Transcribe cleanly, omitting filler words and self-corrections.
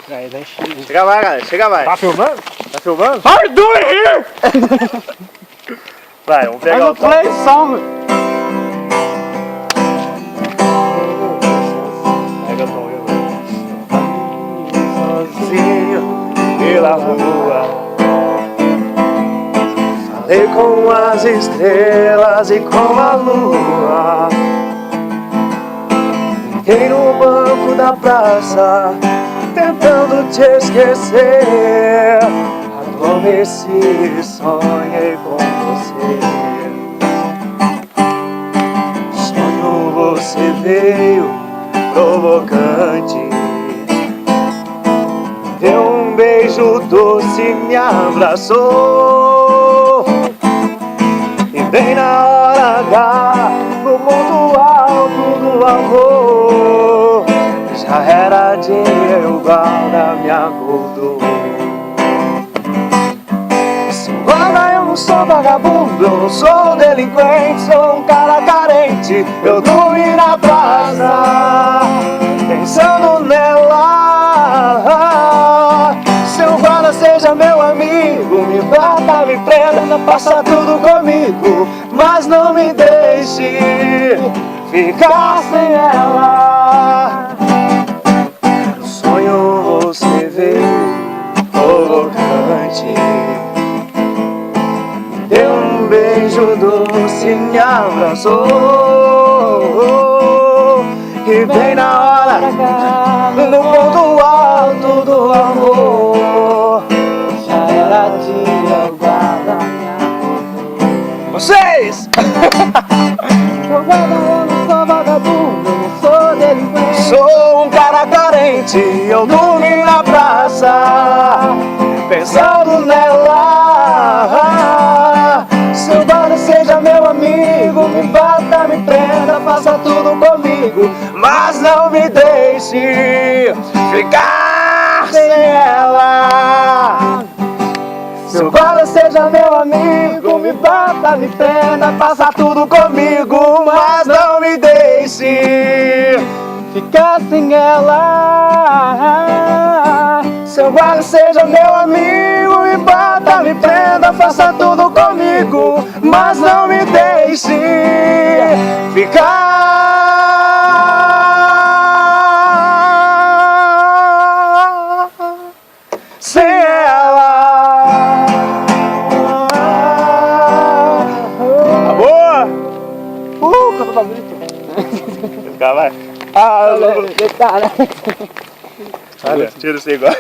Aí, né? Chega mais, galera. Chega mais. Tá filmando? Tá filmando? I do it here! Vai, vamos pegar I'm o gonna play song. Pega o tom, eu. Sozinho pela rua, falei com as estrelas e com a lua. Fiquei no banco da praça, tentando te esquecer. Adormeci e sonhei com você. Sonho você veio provocante, deu um beijo doce e me abraçou. E bem na hora H, no ponto alto do amor, já era dia e o guarda me acordou. Guarda, eu não sou vagabundo, eu não sou delinquente, sou um cara carente. Eu dormi na praça, pensando nela. Seu guarda seja meu amigo, me bata, me prenda, faça tudo comigo, mas não me deixe ficar sem ela. No sonho você veio provocante, deu um beijo doce e me abraçou. E bem na hora, no ponto alto do amor, já era dia, guarda me acordou. Vocês! Eu não sou vagabundo, eu não sou delinquente. Sou um cara carente, eu dormi na praça, pensando nela. Seu guarda seja meu amigo, me bata, me prenda, faça tudo comigo, mas não me deixe ficar sem ela. Seu guarda seja meu amigo, me bata, me prenda, faça tudo comigo, mas não me deixe Ficar sem ela. Seu guarda seja meu amigo, me bata, me prenda, faça tudo comigo, mas não me deixe ficar sem ela. Boa! Canta pra bonito. Vai. Detalhe. Olha, tira isso aí agora.